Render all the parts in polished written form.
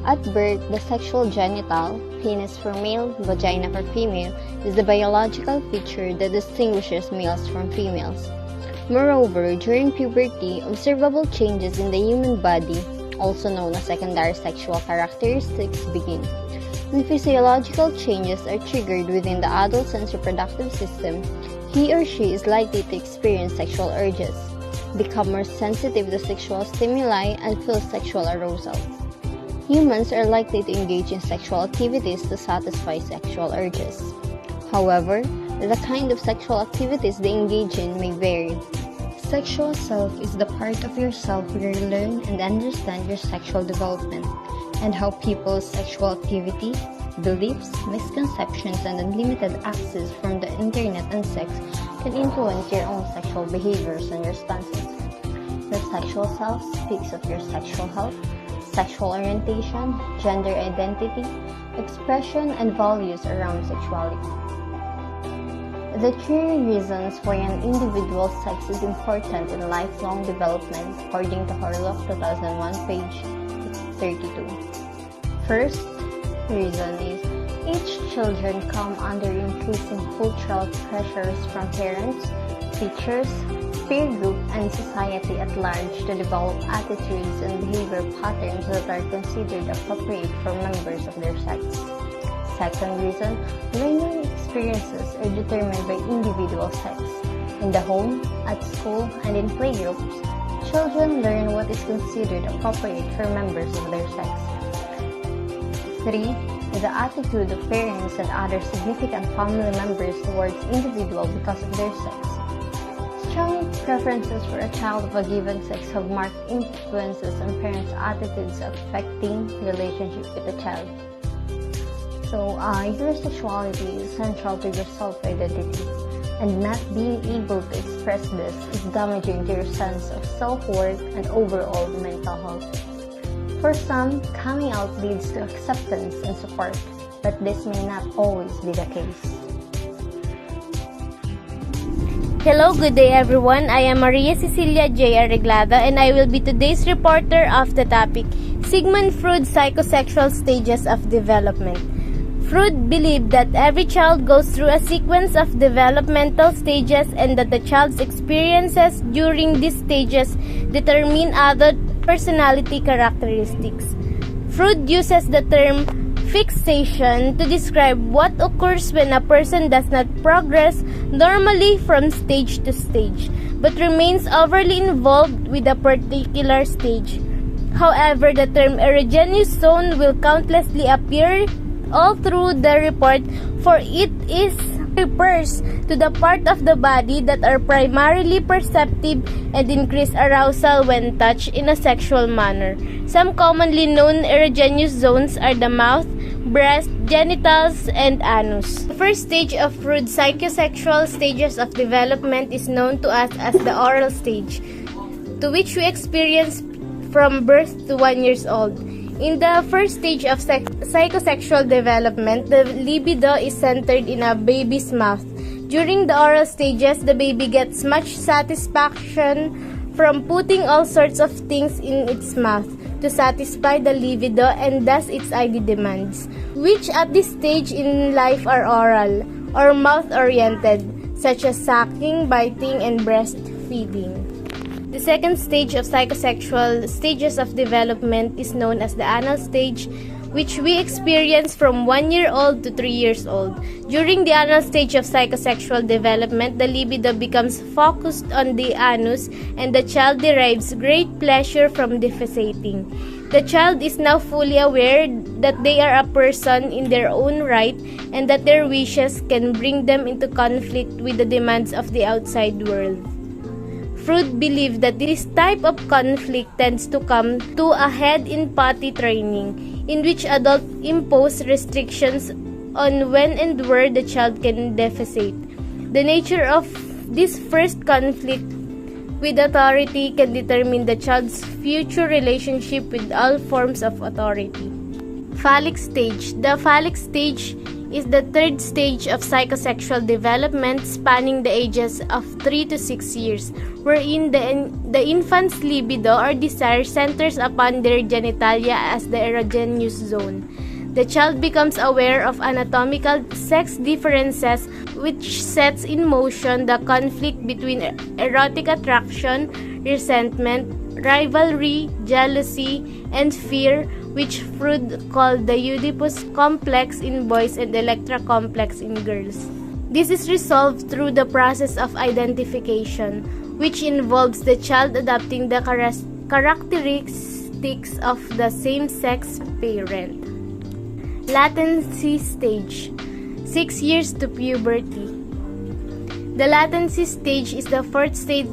At birth, the sexual genital, penis for male, vagina for female, is the biological feature that distinguishes males from females. Moreover, during puberty, observable changes in the human body, also known as secondary sexual characteristics, begin. When physiological changes are triggered within the adult sense reproductive system, he or she is likely to experience sexual urges, become more sensitive to sexual stimuli, and feel sexual arousal. Humans are likely to engage in sexual activities to satisfy sexual urges. However, the kind of sexual activities they engage in may vary. Sexual self is the part of yourself where you learn and understand your sexual development and how people's sexual activity, beliefs, misconceptions, and unlimited access from the internet and sex can influence your own sexual behaviors and responses. Your sexual self speaks of your sexual health, sexual orientation, gender identity, expression, and values around sexuality. The three reasons why an individual's sex is important in lifelong development, according to Horlock 2001, page 32. First reason is each children come under increasing cultural pressures from parents, teachers, peer group, and society at large to develop attitudes and behavior patterns that are considered appropriate for members of their sex. Second reason, learning experiences are determined by individual sex. In the home, at school, and in playgroups, children learn what is considered appropriate for members of their sex. 3. The attitude of parents and other significant family members towards individual because of their sex. Strong preferences for a child of a given sex have marked influences on parents' attitudes affecting relationship with the child. So, your sexuality is central to your self-identity, and not being able to express this is damaging to your sense of self-worth and overall mental health. For some, coming out leads to acceptance and support, but this may not always be the case. Hello, good day everyone. I am Maria Cecilia J. AREGLADO and I will be today's reporter of the topic, Sigmund Freud's psychosexual stages of development. Freud believed that every child goes through a sequence of developmental stages and that the child's experiences during these stages determine adult personality characteristics. Freud uses the term fixation to describe what occurs when a person does not progress normally from stage to stage, but remains overly involved with a particular stage. However, the term erogenous zone will countlessly appear all through the report, for it refers to the part of the body that are primarily perceptive and increase arousal when touched in a sexual manner. Some commonly known erogenous zones are the mouth, breast, genitals, and anus. The first stage of Freud's psychosexual stages of development is known to us as the oral stage, to which we experience from birth to 1 year old. In the first stage of psychosexual development, the libido is centered in a baby's mouth. During the oral stages, the baby gets much satisfaction from putting all sorts of things in its mouth to satisfy the libido and thus its ID demands, which at this stage in life are oral or mouth-oriented, such as sucking, biting, and breastfeeding. The second stage of psychosexual stages of development is known as the anal stage, which we experience from 1 year old to 3 years old. During the anal stage of psychosexual development, the libido becomes focused on the anus and the child derives great pleasure from defecating. The child is now fully aware that they are a person in their own right and that their wishes can bring them into conflict with the demands of the outside world. Freud believed that this type of conflict tends to come to a head in potty training, in which adults impose restrictions on when and where the child can defecate. The nature of this first conflict with authority can determine the child's future relationship with all forms of authority. Phallic stage. The phallic stage is the third stage of psychosexual development spanning the ages of 3 to 6 years, wherein the infant's libido or desire centers upon their genitalia as the erogenous zone. The child becomes aware of anatomical sex differences, which sets in motion the conflict between erotic attraction, resentment, rivalry, jealousy, and fear, which Freud called the Oedipus complex in boys and Electra complex in girls. This is resolved through the process of identification, which involves the child adopting the characteristics of the same-sex parent. Latency stage, 6 years to puberty. The latency stage is the fourth stage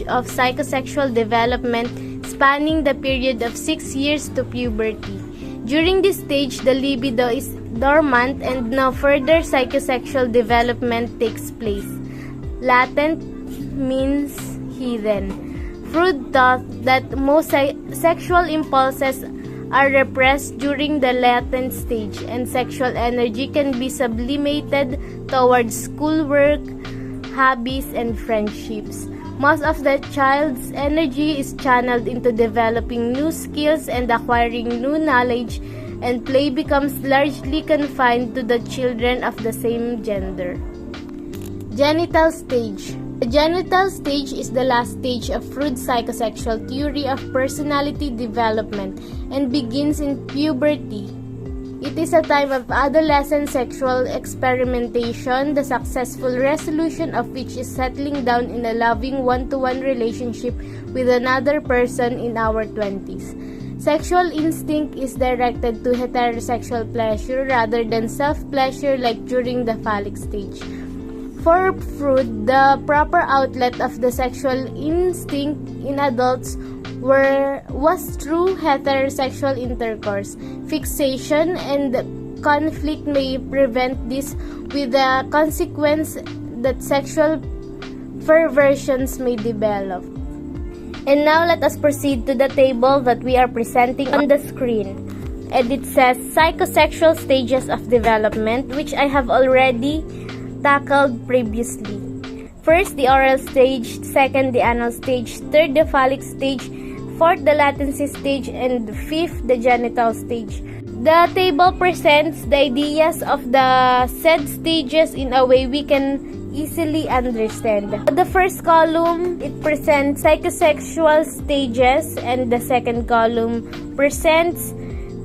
of psychosexual development spanning the period of 6 years to puberty. During this stage, the libido is dormant and no further psychosexual development takes place. Latent means hidden. Freud thought that most sexual impulses are repressed during the latent stage, and sexual energy can be sublimated towards schoolwork, hobbies, and friendships. Most of the child's energy is channeled into developing new skills and acquiring new knowledge, and play becomes largely confined to the children of the same gender. Genital stage. The genital stage is the last stage of Freud's psychosexual theory of personality development and begins in puberty. It is a time of adolescent sexual experimentation, the successful resolution of which is settling down in a loving one-to-one relationship with another person in our 20s. Sexual instinct is directed to heterosexual pleasure rather than self-pleasure like during the phallic stage. For Freud, the proper outlet of the sexual instinct in adults was through heterosexual intercourse. Fixation and conflict may prevent this, with the consequence that sexual perversions may develop. And now let us proceed to the table that we are presenting on the screen. And it says psychosexual stages of development, which I have already tackled previously. First, the oral stage, second, the anal stage, third, the phallic stage, fourth, the latency stage, and fifth, the genital stage. The table presents the ideas of the said stages in a way we can easily understand. The first column, it presents psychosexual stages, and the second column presents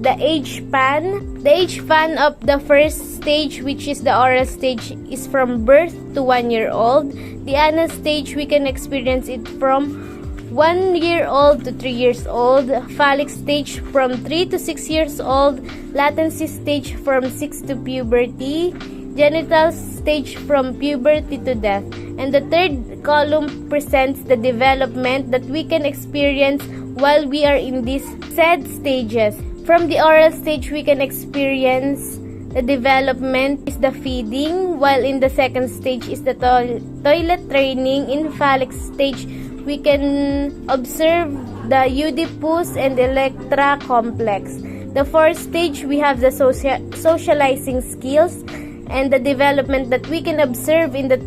the age span. The age span of the first stage, which is the oral stage, is from birth to 1 year old. The anal stage, we can experience it from 1 year old to 3 years old. Phallic stage from 3 to 6 years old. Latency stage from 6 to puberty. Genital stage from puberty to death. And the third column presents the development that we can experience while we are in these said stages. From the oral stage, we can experience the development is the feeding, while in the second stage is the toilet training. In phallic stage, we can observe the Oedipus and Electra complex. The fourth stage, we have the socializing skills and the development that we can observe. In the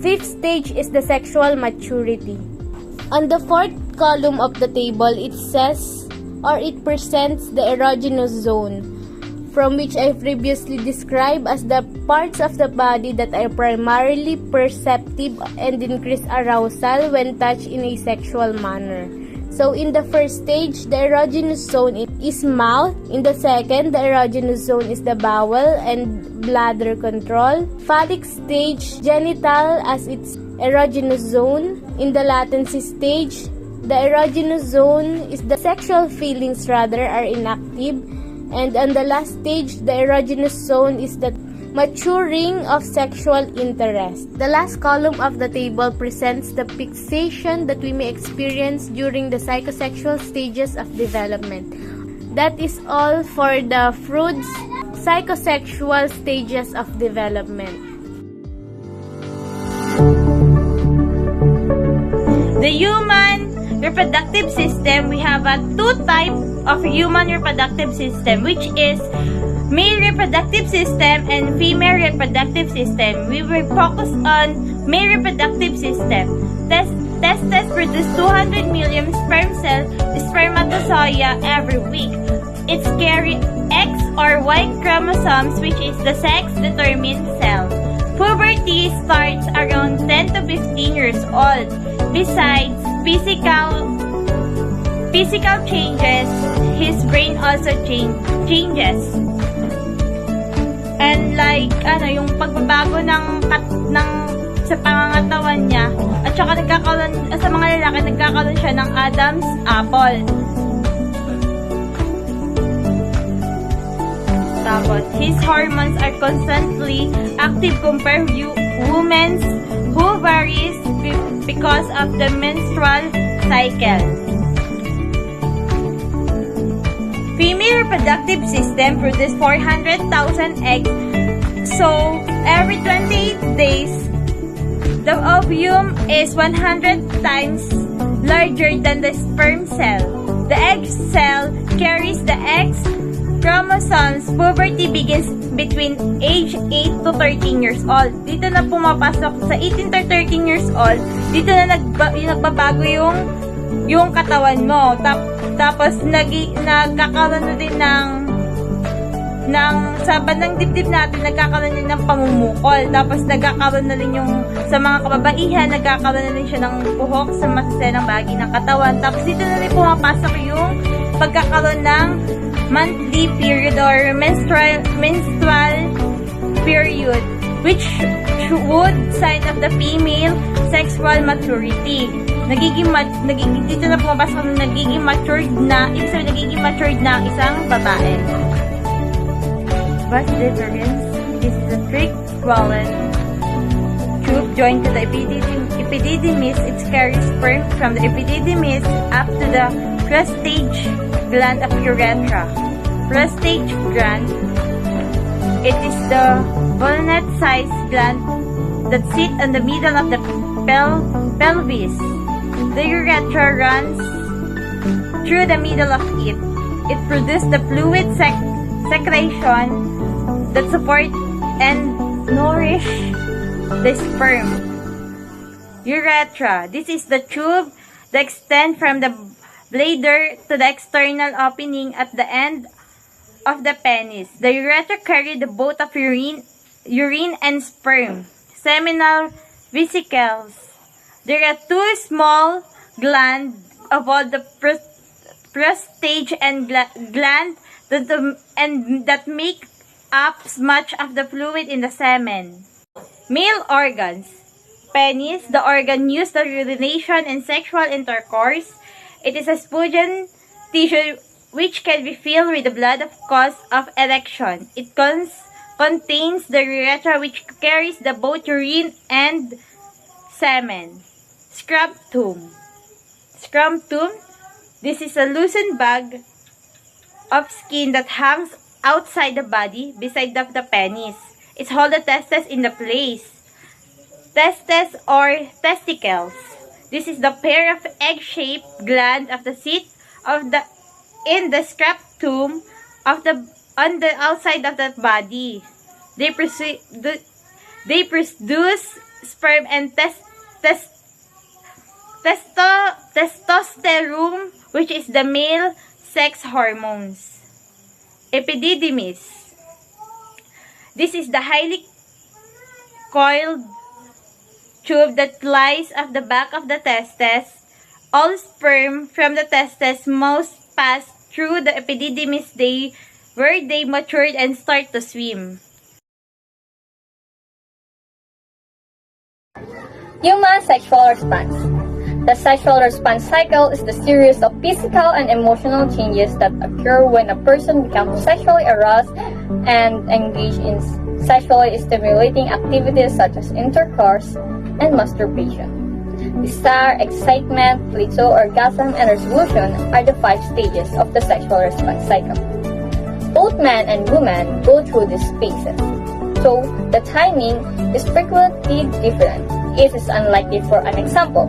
fifth stage is the sexual maturity. On the fourth column of the table, it says or it presents the erogenous zone, from which I previously described as the parts of the body that are primarily perceptive and increase arousal when touched in a sexual manner. So in the first stage, the erogenous zone is mouth. In the second, the erogenous zone is the bowel and bladder control. Phallic stage, genital as its erogenous zone. In the latency stage, the erogenous zone is the sexual feelings rather are inactive. And on the last stage, the erogenous zone is the maturing of sexual interest. The last column of the table presents the fixation that we may experience during the psychosexual stages of development. That is all for the Freud's psychosexual stages of development. The human reproductive system, we have two types of human reproductive system, which is male reproductive system and female reproductive system. We will focus on male reproductive system. Testes produce 200 million spermatozoa every week. It's carry X or Y chromosomes, which is the sex-determined cell. Puberty starts around 10 to 15 years old. Besides physical changes, his brain also changes. And like yung pagbabago ng sa pangangatawan niya, at saka sa mga lalaki nagkakaroon siya ng Adam's apple. Tapos his hormones are constantly active compared to women's who varies because of the menstrual cycle. Female reproductive system produces 400,000 eggs. So, every 28 days, the ovum is 100 times larger than the sperm cell. The egg cell carries the X chromosomes. Puberty begins between age 8 to 13 years old. Dito na pumapasok sa 18 to 13 years old. Dito na nagbabago yung katawan mo. Tapos nagkakaroon na din sa bandang dibdib natin, nagkakaroon din ng pamumukol. Tapos nagkakaroon na din yung sa mga kababaihan, nagkakaroon na din siya ng buhok sa masaselang bahagi ng katawan. Tapos dito na rin pumapasok yung pagkakaroon ng monthly period or menstrual period, which would sign of the female sexual maturity. Dito na pumapasok ng nagiging matured na ang isang babae. Vas deferens is the thick swollen tube joined to the epididymis. It carries sperm from the epididymis up to the prostate gland of urethra. Prostate gland, it is the walnut-sized gland that sits in the middle of the pelvis. The urethra runs through the middle of it. It produces the fluid secretion that support and nourish the sperm. Urethra. This is the tube that extends from the bladder to the external opening at the end of the penis. The urethra carries the both of urine and sperm. Seminal vesicles. There are two small glands above the prostate and gland that make up much of the fluid in the semen. Male organs. Penis, the organ used for urination and sexual intercourse. It is a spongy tissue which can be filled with the blood of cause of erection. It contains the urethra which carries the both urine and semen. Scrotum. This is a loosened bag of skin that hangs outside the body beside of the penis. It holds the testes in the place. Testes or testicles. This is the pair of egg-shaped gland of the seat of in the scrotum on the outside of the body. They produce sperm and testosterone, which is the male sex hormones. Epididymis. This is the highly coiled tube that lies at the back of the testes. All sperm from the testes must pass through the epididymis where they matured and start to swim. Human sexual response. The sexual response cycle is the series of physical and emotional changes that occur when a person becomes sexually aroused and engaged in sexually stimulating activities such as intercourse and masturbation. Desire, excitement, plateau, orgasm, and resolution are the 5 stages of the sexual response cycle. Both men and women go through these phases, so the timing is frequently different. It is unlikely, for an example,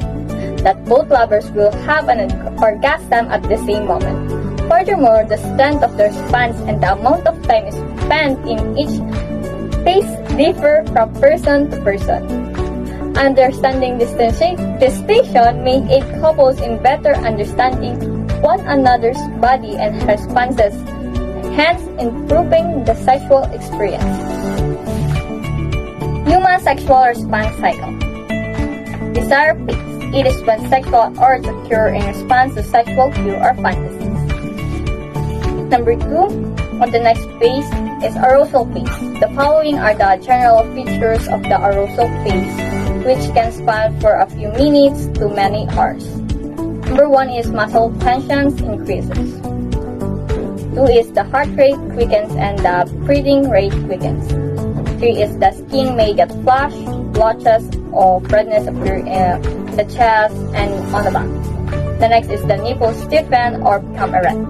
that both lovers will have an orgasm at the same moment. For Furthermore, the strength of the response and the amount of time spent in each phase differ from person to person. Understanding this distinction may aid couples in better understanding one another's body and responses, hence improving the sexual experience. Human sexual response cycle. Desire phase. It is when sexual urge occur in response to sexual cue or fantasies. Number 2, on the next phase is arousal phase. The following are the general features of the arousal phase, which can span for a few minutes to many hours. Number 1 is muscle tensions increases. 2 is the heart rate quickens and the breathing rate quickens. 3 is the skin may get flushed, blotches, or redness appear in the chest and on the back. The next is the nipples stiffen or become erect.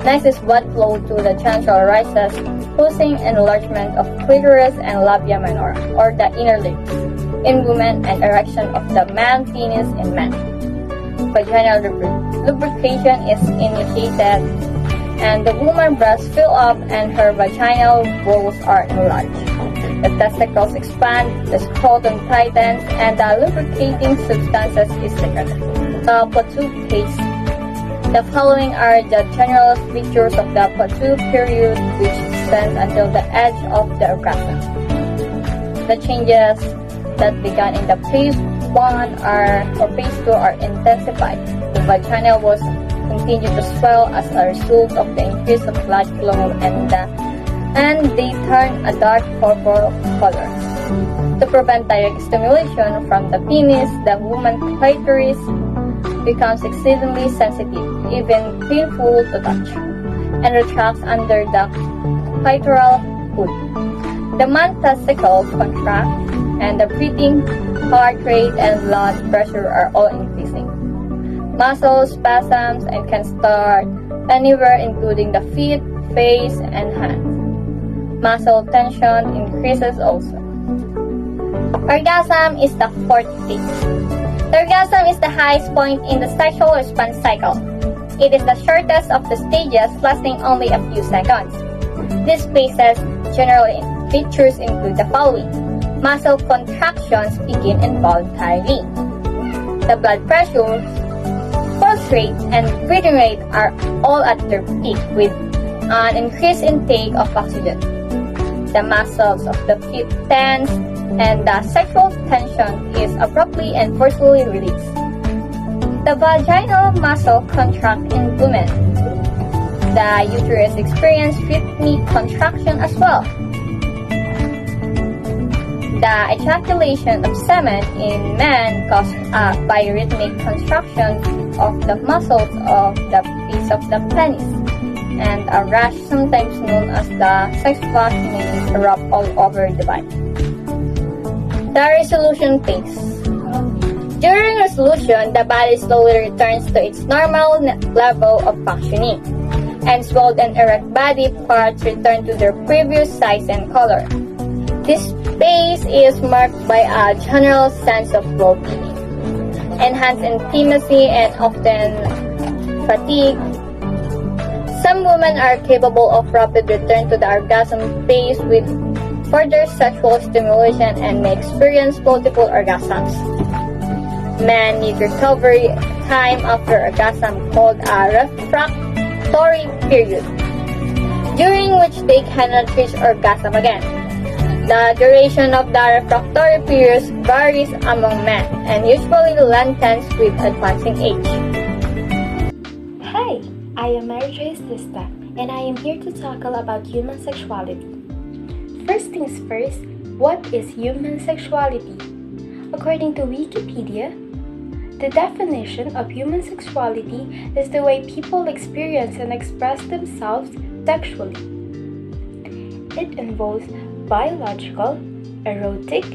Next is blood flow to the genital rises, causing enlargement of clitoris and labia minora, or the inner lips, in women and erection of the man penis in men. Vaginal lubrication is initiated, and the woman's breasts fill up and her vaginal walls are enlarged. The testicles expand, the scrotum tightens, and the lubricating substances is secreted. The plateau phase. The following are the general features of the plateau period, which extends until the edge of the orgasm. The changes that began in the phase 1 or phase 2 are intensified. The vagina walls continue to swell as a result of the increase of blood flow and they turn a dark purple color. To prevent direct stimulation from the penis, the woman's clitoris becomes exceedingly sensitive, even painful to touch, and retracts under the clitoral hood. The man's testicles contract, and the breathing, heart rate, and blood pressure are all increasing. Muscle spasms and can start anywhere, including the feet, face, and hands. Muscle tension increases also. Orgasm is the 4th phase. The orgasm is the highest point in the sexual response cycle. It is the shortest of the stages, lasting only a few seconds. These phases generally features include the following. Muscle contractions begin involuntarily. The blood pressure, pulse rate, and breathing rate are all at their peak with an increased intake of oxygen. The muscles of the feet tense, and the sexual tension is abruptly and forcefully released. The vaginal muscle contract in women. The uterus experiences rhythmic contraction as well. The ejaculation of semen in men caused by rhythmic contraction of the muscles of the base of the penis, and a rash sometimes known as the sex flush may erupt all over the body. The resolution phase. During resolution, the body slowly returns to its normal level of functioning, and swelled and erect body parts return to their previous size and color. This phase is marked by a general sense of well-being, enhanced intimacy, and often fatigue. Some women are capable of rapid return to the orgasm phase with further sexual stimulation and may experience multiple orgasms. Men need recovery time after orgasm called a refractory period, during which they cannot reach orgasm again. The duration of the refractory period varies among men and usually lengthens with advancing age. Hi, I am Joyce Lista, and I am here to talk about human sexuality. First things first, what is human sexuality? According to Wikipedia, the definition of human sexuality is the way people experience and express themselves sexually. It involves biological, erotic,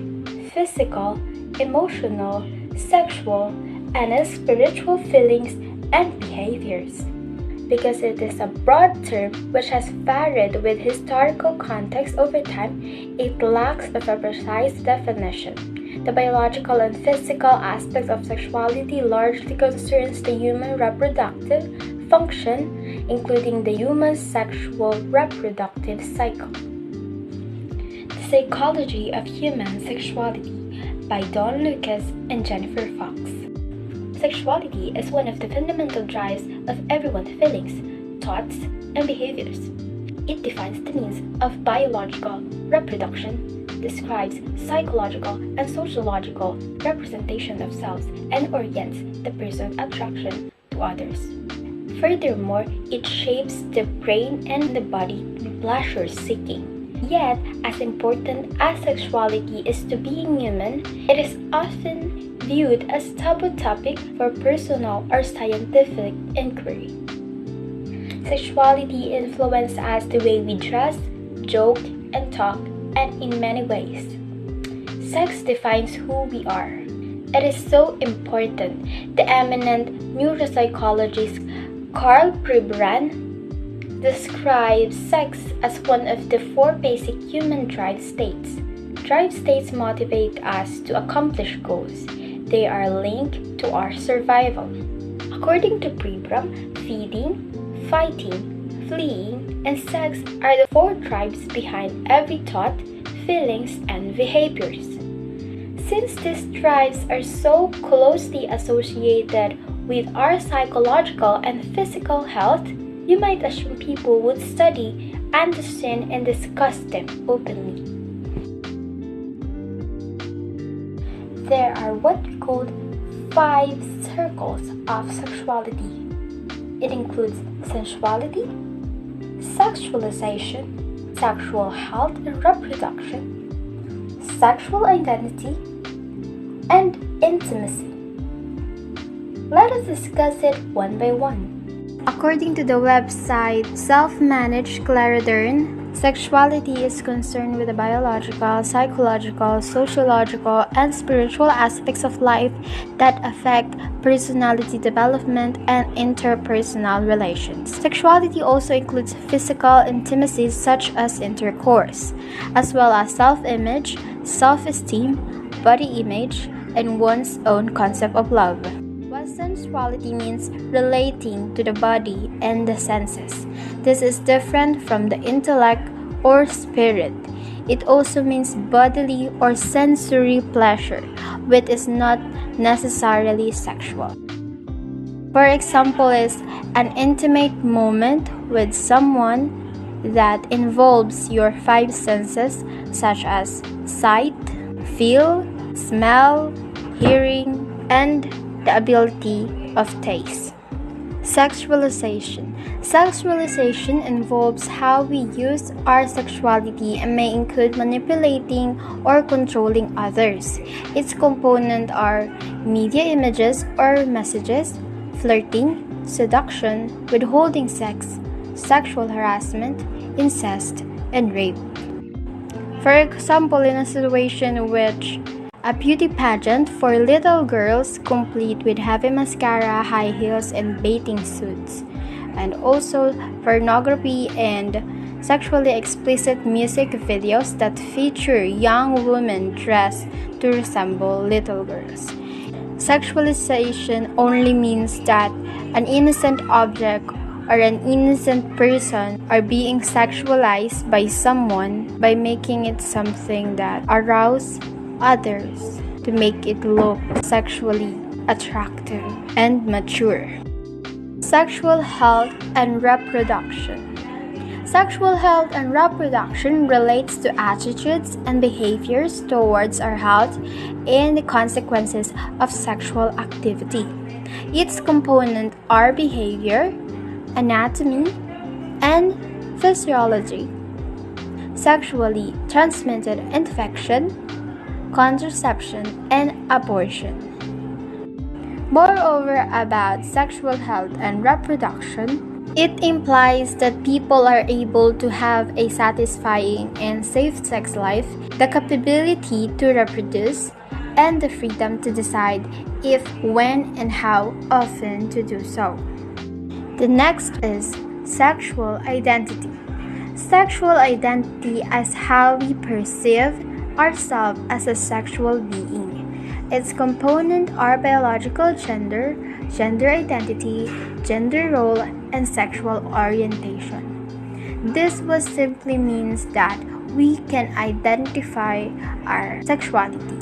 physical, emotional, sexual, and spiritual feelings and behaviors. Because it is a broad term which has varied with historical context over time, it lacks of a precise definition. The biological and physical aspects of sexuality largely concerns the human reproductive function including the human sexual reproductive cycle. The Psychology of Human Sexuality by Don Lucas and Jennifer Fox. Sexuality is one of the fundamental drives of everyone's feelings, thoughts, and behaviors. It defines the means of biological reproduction, describes psychological and sociological representation of selves, and orients the person's attraction to others. Furthermore, it shapes the brain and the body in pleasure-seeking. Yet, as important as sexuality is to being human, it is often viewed as a taboo topic for personal or scientific inquiry. Sexuality influences us the way we dress, joke, and talk, and in many ways. Sex defines who we are. It is so important. The eminent neuropsychologist Carl Pribran describes sex as one of the 4 basic human drive states. Drive states motivate us to accomplish goals. They are linked to our survival. According to Pribram, feeding, fighting, fleeing, and sex are the 4 drives behind every thought, feelings, and behaviors. Since these drives are so closely associated with our psychological and physical health, you might assume people would study, understand, and discuss them openly. There are what we call 5 circles of sexuality. It includes sensuality, sexualization, sexual health and reproduction, sexual identity, and intimacy. Let us discuss it one by one. According to the website Self-Managed Claridern, sexuality is concerned with the biological, psychological, sociological, and spiritual aspects of life that affect personality development and interpersonal relations. Sexuality also includes physical intimacies such as intercourse, as well as self-image, self-esteem, body image, and one's own concept of love. Sensuality means relating to the body and the senses. This is different from the intellect or spirit. It also means bodily or sensory pleasure, which is not necessarily sexual. For example, is an intimate moment with someone that involves your 5 senses such as sight, feel, smell, hearing, and the ability of taste. Sexualization. Sexualization involves how we use our sexuality and may include manipulating or controlling others. Its components are media images or messages, flirting, seduction, withholding sex, sexual harassment, incest, and rape. For example, in a situation in which a beauty pageant for little girls complete with heavy mascara, high heels, and bathing suits, and also pornography and sexually explicit music videos that feature young women dressed to resemble little girls. Sexualization only means that an innocent object or an innocent person are being sexualized by someone by making it something that arouses others to make it look sexually attractive and mature. Sexual health and reproduction. Sexual health and reproduction relates to attitudes and behaviors towards our health and the consequences of sexual activity. Its components are behavior, anatomy, and physiology, sexually transmitted infection, contraception, and abortion. Moreover, about sexual health and reproduction, it implies that people are able to have a satisfying and safe sex life, the capability to reproduce, and the freedom to decide if, when, and how often to do so. The next is sexual identity. Sexual identity as how we perceive ourselves as a sexual being. Its components are biological gender, gender identity, gender role, and sexual orientation. This was simply means that we can identify our sexuality.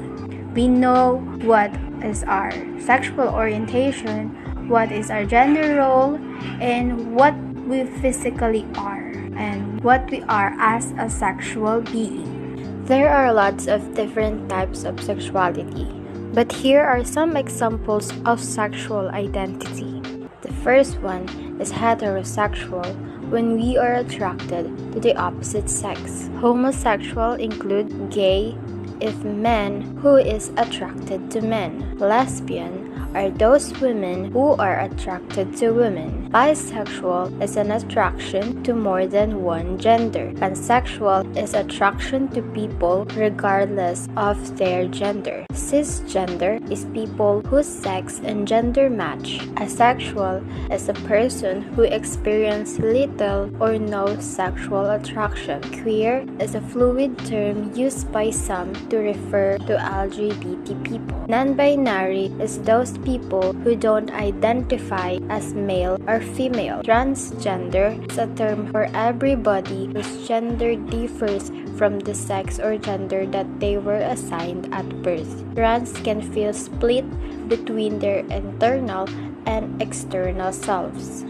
We know what is our sexual orientation, what is our gender role, and what we physically are, and what we are as a sexual being. There are lots of different types of sexuality, but here are some examples of sexual identity. The first one is heterosexual, when we are attracted to the opposite sex. Homosexual include gay, if men who is attracted to men. Lesbian are those women who are attracted to women. Bisexual is an attraction to more than one gender. Pansexual is attraction to people regardless of their gender. Cisgender is people whose sex and gender match. Asexual is a person who experiences little or no sexual attraction. Queer is a fluid term used by some to refer to LGBT people. Non-binary is those people who don't identify as male or female. Transgender is a term for everybody whose gender differs from the sex or gender that they were assigned at birth. Trans can feel split between their internal and external selves.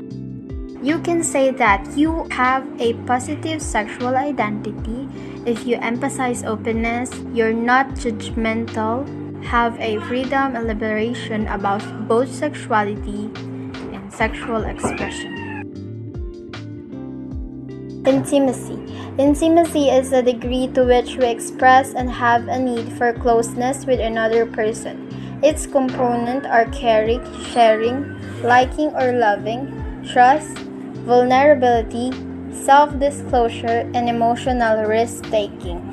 You can say that you have a positive sexual identity if you emphasize openness, you're not judgmental, have a freedom and liberation about both sexuality and sexual expression. Intimacy. Intimacy is the degree to which we express and have a need for closeness with another person. Its components are caring, sharing, liking or loving, trust, vulnerability, self-disclosure, and emotional risk-taking.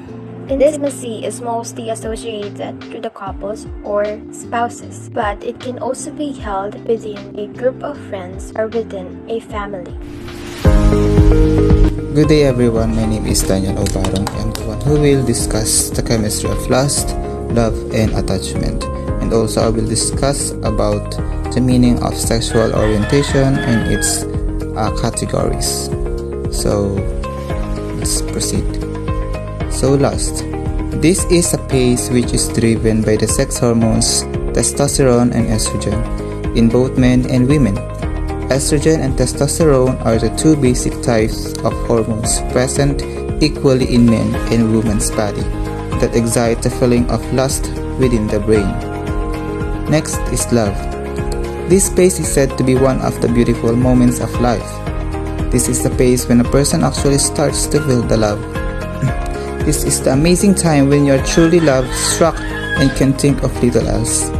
Intimacy is mostly associated to the couples or spouses, but it can also be held within a group of friends or within a family. Good day everyone, my name is Daniel Barong. I am the one who will discuss the chemistry of lust, love, and attachment. And also I will discuss about the meaning of sexual orientation and its categories. So let's proceed. So lust. This is a phase which is driven by the sex hormones testosterone and estrogen in both men and women. Estrogen and testosterone are the two basic types of hormones present equally in men and women's body that excite the feeling of lust within the brain. Next is love. This phase is said to be one of the beautiful moments of life. This is the phase when a person actually starts to feel the love. This is the amazing time when you are truly love-struck and can think of little else.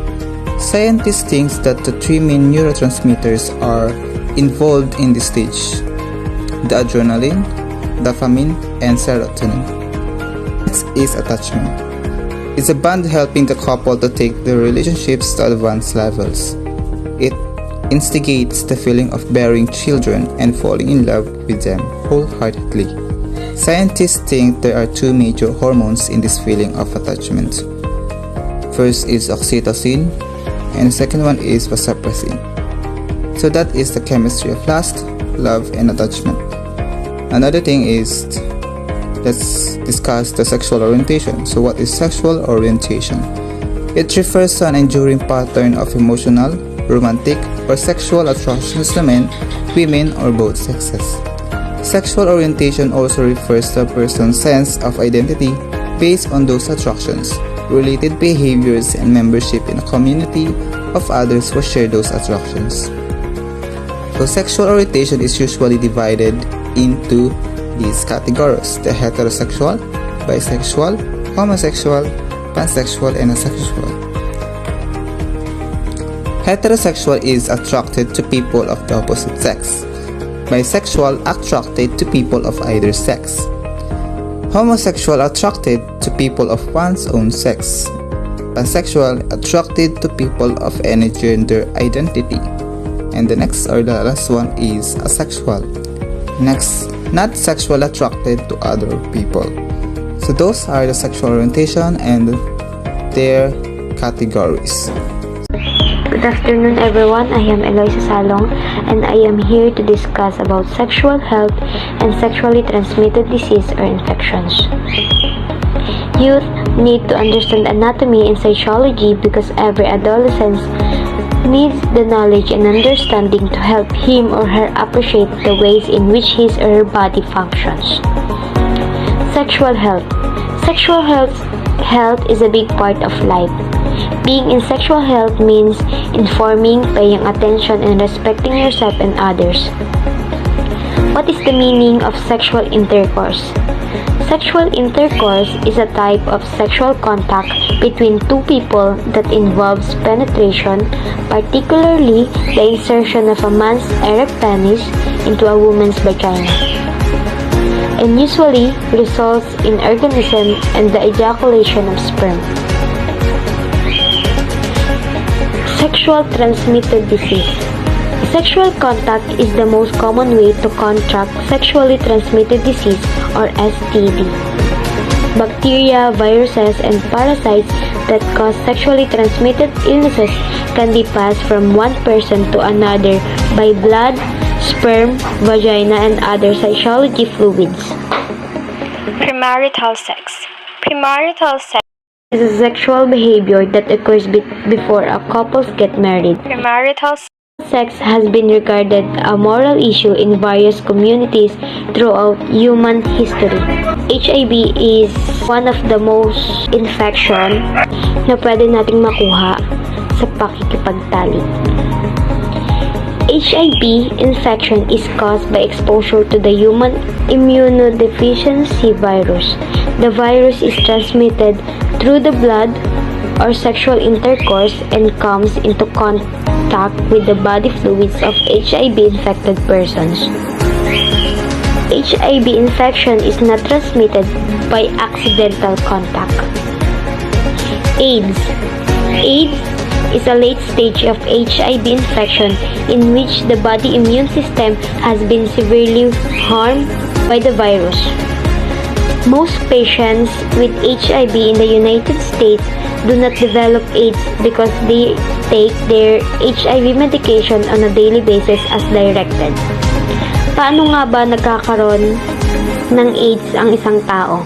Scientists think that the three main neurotransmitters are involved in this stage: the adrenaline, dopamine, and serotonin. Next is attachment. It's a bond helping the couple to take their relationships to advanced levels. It instigates the feeling of bearing children and falling in love with them wholeheartedly. Scientists think there are two major hormones in this feeling of attachment. First is oxytocin, and the second one is vasopressin. So that is the chemistry of lust, love, and attachment. Another thing is, let's discuss the sexual orientation. So what is sexual orientation? It refers to an enduring pattern of emotional, romantic, or sexual attractions to men, women, or both sexes. Sexual orientation also refers to a person's sense of identity based on those attractions, related behaviors, and membership in a community of others who share those attractions. So sexual orientation is usually divided into these categories: the heterosexual, bisexual, homosexual, pansexual, and asexual. Heterosexual is attracted to people of the opposite sex. Bisexual attracted to people of either sex. Homosexual attracted to people of one's own sex. Pansexual attracted to people of any gender identity. And the next or the last one is asexual. Next, not sexual attracted to other people. So those are the sexual orientation and their categories. Good afternoon everyone, I am ELOISA SALONG and I am here to discuss about sexual health and sexually transmitted disease or infections. Youth need to understand anatomy and psychology because every adolescent needs the knowledge and understanding to help him or her appreciate the ways in which his or her body functions. Sexual health. Sexual health is a big part of life. Being in sexual health means informing, paying attention, and respecting yourself and others. What is the meaning of sexual intercourse? Sexual intercourse is a type of sexual contact between two people that involves penetration, particularly the insertion of a man's erect penis into a woman's vagina, and usually results in orgasm and the ejaculation of sperm. Sexual transmitted disease. Sexual contact is the most common way to contract sexually transmitted disease or STD. Bacteria, viruses, and parasites that cause sexually transmitted illnesses can be passed from one person to another by blood, sperm, vagina, and other sexuality fluids. Premarital sex. Premarital sex Is a sexual behavior that occurs before a couple get married. Premarital Sex has been regarded a moral issue in various communities throughout human history. HIV is one of the most infection na pwede nating makuha sa pakikipagtalik. HIV infection is caused by exposure to the human immunodeficiency virus. The virus is transmitted through the blood or sexual intercourse and comes into contact with the body fluids of HIV-infected persons. HIV infection is not transmitted by accidental contact. AIDS. AIDS is a late stage of HIV infection in which the body immune system has been severely harmed by the virus. Most patients with HIV in the United States do not develop AIDS because they take their HIV medication on a daily basis as directed. Paano nga ba nagkakaroon ng AIDS ang isang tao?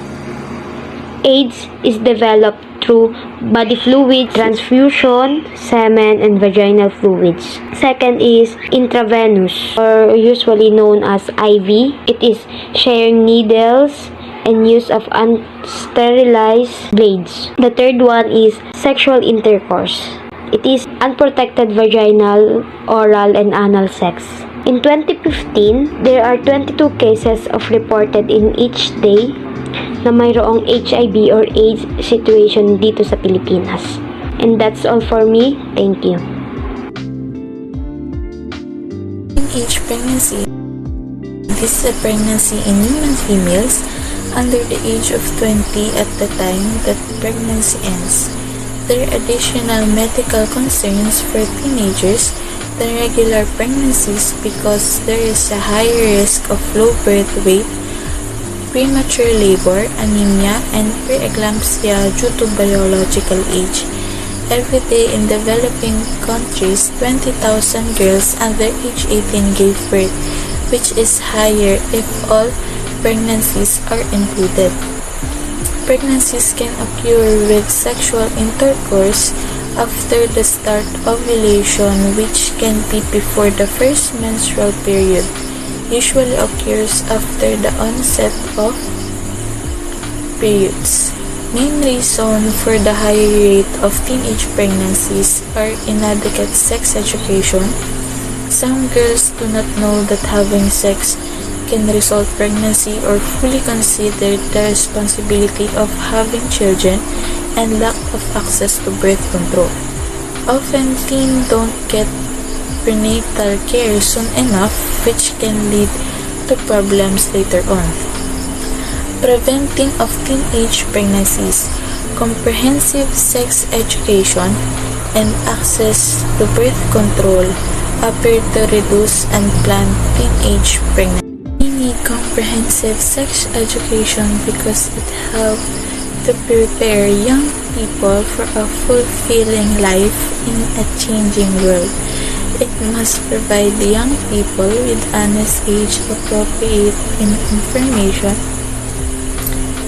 AIDS is developed through body fluid transfusion, semen, and vaginal fluids. Second is intravenous, or usually known as IV. It is sharing needles and use of unsterilized blades. The third one is sexual intercourse. It is unprotected vaginal, oral, and anal sex. In 2015, there are 22 cases of reported in each day na mayroong HIV or AIDS situation dito sa Pilipinas. And that's all for me. Thank you. Teenage pregnancy. This is a pregnancy in human females under the age of 20 at the time that pregnancy ends. There are additional medical concerns for teenagers than regular pregnancies because there is a higher risk of low birth weight, premature labor, anemia, and preeclampsia due to biological age. Every day in developing countries, 20,000 girls under age 18 gave birth, which is higher if all pregnancies are included. Pregnancies can occur with sexual intercourse after the start of ovulation, which can be before the first menstrual period. Usually occurs after the onset of periods. Main reason for the high rate of teenage pregnancies are inadequate sex education. Some girls do not know that having sex can result pregnancy or fully consider the responsibility of having children, and lack of access to birth control. Often teens don't get prenatal care soon enough, which can lead to problems later on. Preventing of teenage pregnancies. Comprehensive sex education and access to birth control appear to reduce unplanned teenage pregnancy. We need comprehensive sex education because it helps to prepare young people for a fulfilling life in a changing world. It must provide young people with honest, age-appropriate information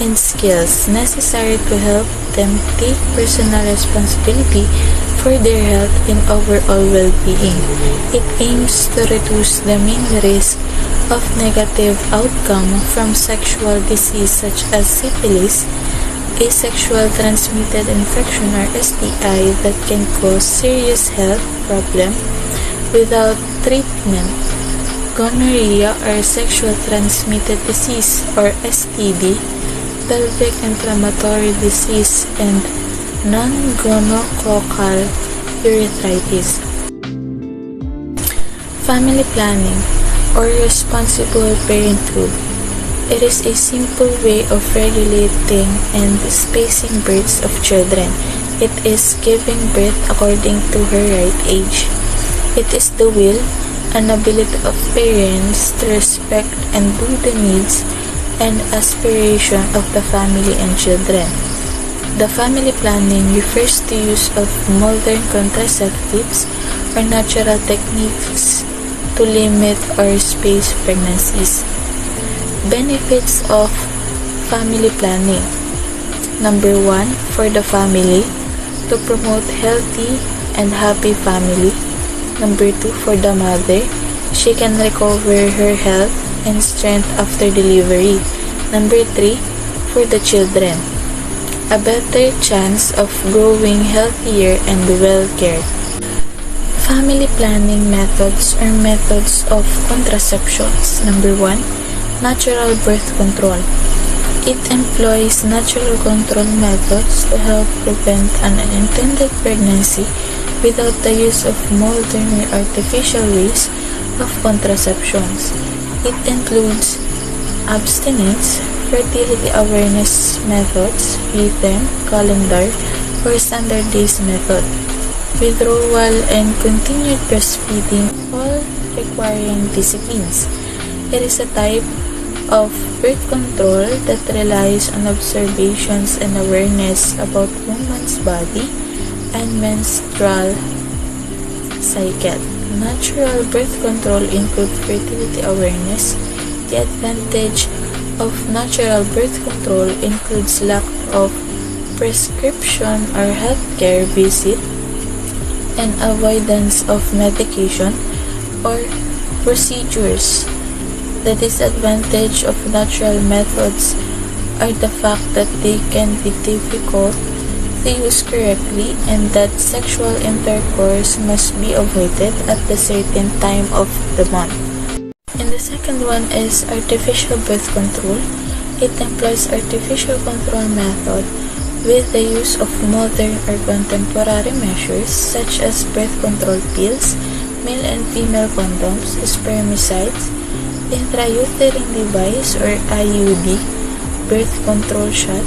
and skills necessary to help them take personal responsibility for their health and overall well-being. It aims to reduce the main risk of negative outcome from sexual disease such as syphilis, a sexual transmitted infection or STI that can cause serious health problems without treatment, gonorrhea or sexual transmitted disease or STD, pelvic inflammatory disease, and non-gonococcal urethritis. Family planning or responsible parenthood. It is a simple way of regulating and spacing births of children. It is giving birth according to her right age. It is the will and ability of parents to respect and do the needs and aspiration of the family and children. The family planning refers to use of modern contraceptives or natural techniques to limit or space pregnancies. Benefits of family planning. Number 1, for the family, to promote healthy and happy family. Number 2, for the mother, she can recover her health and strength after delivery. Number 3, for the children, a better chance of growing healthier and well-cared. Family planning methods or methods of contraceptions. Number 1, natural birth control. It employs natural control methods to help prevent an unintended pregnancy without the use of modern or artificial ways of contraceptions. It includes abstinence, fertility awareness methods, rhythm, calendar, or standard days method, withdrawal, and continued breastfeeding, all requiring disciplines. It is a type of birth control that relies on observations and awareness about woman's body and menstrual cycle. Natural birth control includes fertility awareness. The advantage of natural birth control includes lack of prescription or healthcare visit and avoidance of medication or procedures. The disadvantage of natural methods are the fact that they can be difficult to use correctly and that sexual intercourse must be avoided at a certain time of the month. And the second one is artificial birth control. It employs artificial control method with the use of modern or contemporary measures such as birth control pills, male and female condoms, spermicides, intrauterine device or IUD, birth control shot,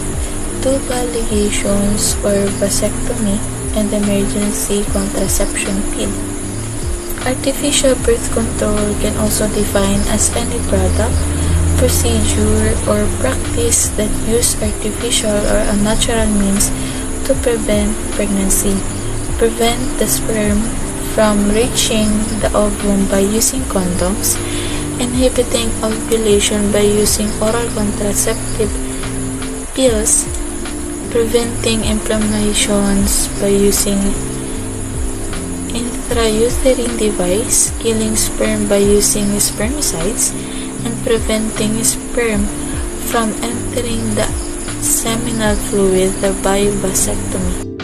tubal ligations or vasectomy, and emergency contraception pill. Artificial birth control can also define as any product, procedure, or practice that use artificial or unnatural means to prevent pregnancy, prevent the sperm from reaching the ovum by using condoms, inhibiting ovulation by using oral contraceptive pills, preventing inflammations by using intrauterine device, killing sperm by using spermicides, and preventing sperm from entering the seminal fluid by vasectomy.